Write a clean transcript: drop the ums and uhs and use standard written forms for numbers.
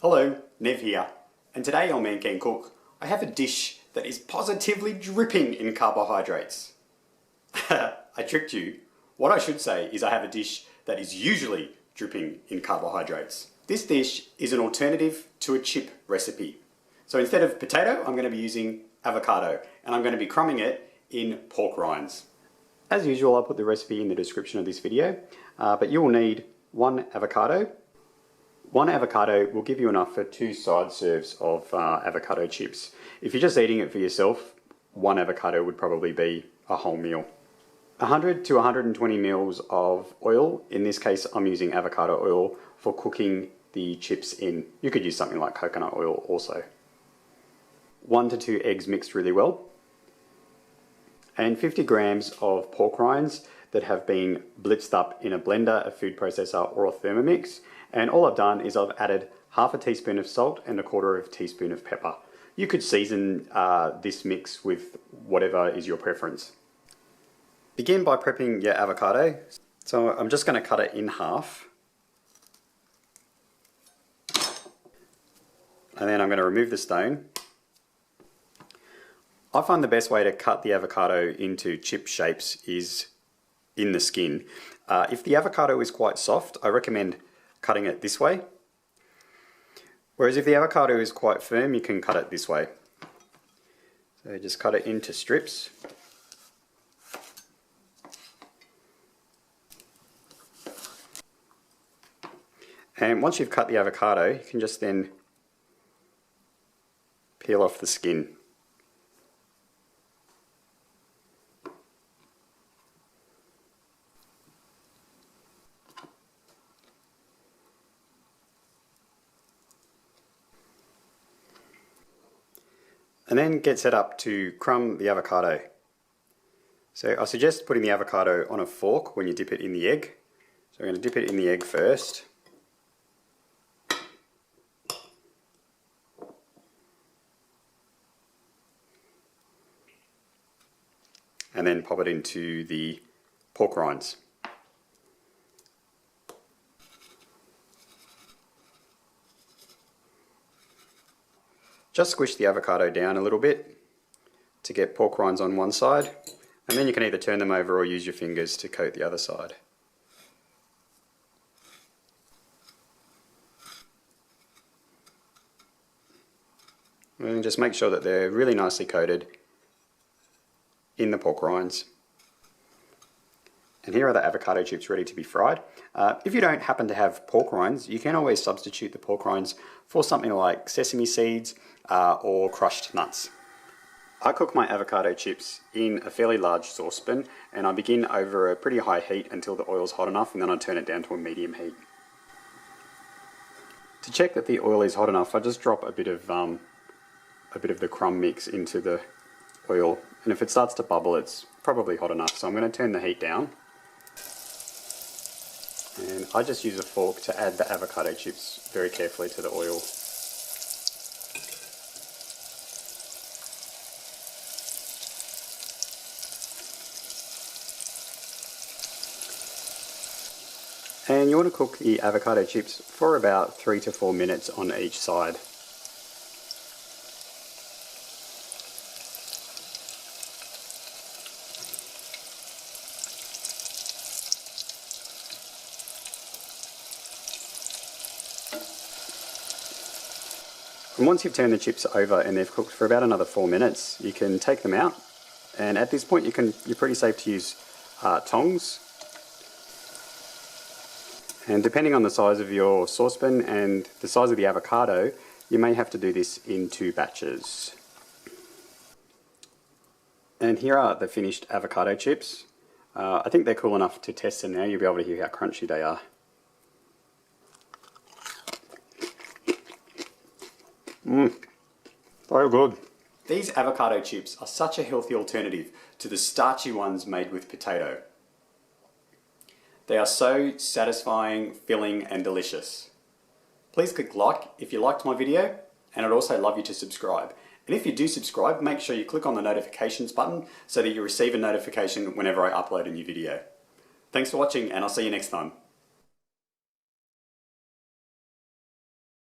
Hello, Nev here, and today on Man Can Cook, I have a dish that is positively dripping in carbohydrates. I tricked you. What I should say is I have a dish that is usually dripping in carbohydrates. This dish is an alternative to a chip recipe. So instead of potato, I'm going to be using avocado, and I'm going to be crumbing it in pork rinds. As usual, I'll put the recipe in the description of this video, but you will need one avocado. One avocado will give you enough for 2 side serves of avocado chips. If you're just eating it for yourself, one avocado would probably be a whole meal. 100 to 120 mils of oil. In this case, I'm using avocado oil for cooking the chips in. You could use something like coconut oil also. 1 to 2 eggs mixed really well. And 50 grams of pork rinds that have been blitzed up in a blender, a food processor, or a Thermomix. And all I've done is I've added half a teaspoon of salt and 1/4 teaspoon of pepper. You could season this mix with whatever is your preference. Begin by prepping your avocado. So I'm just going to cut it in half. And then I'm going to remove the stone. I find the best way to cut the avocado into chip shapes is in the skin. If the avocado is quite soft, I recommend cutting it this way. Whereas if the avocado is quite firm, you can cut it this way. So just cut it into strips. And once you've cut the avocado, you can just then peel off the skin. And then get set up to crumb the avocado. So I suggest putting the avocado on a fork when you dip it in the egg. So we're going to dip it in the egg first. And then pop it into the pork rinds. Just squish the avocado down a little bit to get pork rinds on one side, and then you can either turn them over or use your fingers to coat the other side. And just make sure that they're really nicely coated in the pork rinds. And here are the avocado chips ready to be fried. If you don't happen to have pork rinds, you can always substitute the pork rinds for something like sesame seeds or crushed nuts. I cook my avocado chips in a fairly large saucepan, and I begin over a pretty high heat until the oil's hot enough, and then I turn it down to a medium heat. To check that the oil is hot enough, I just drop a bit of the crumb mix into the oil, and if it starts to bubble, it's probably hot enough. So I'm going to turn the heat down. And I just use a fork to add the avocado chips very carefully to the oil. And you want to cook the avocado chips for about 3 to 4 minutes on each side. And once you've turned the chips over and they've cooked for about another 4 minutes, you can take them out. And at this point, you're pretty safe to use tongs. And depending on the size of your saucepan and the size of the avocado, you may have to do this in 2 batches. And here are the finished avocado chips. I think they're cool enough to test them now. You'll be able to hear how crunchy they are. Very good. These avocado chips are such a healthy alternative to the starchy ones made with potato. They are so satisfying, filling, and delicious. Please click like if you liked my video, and I'd also love you to subscribe. And if you do subscribe, make sure you click on the notifications button so that you receive a notification whenever I upload a new video. Thanks for watching, and I'll see you next time.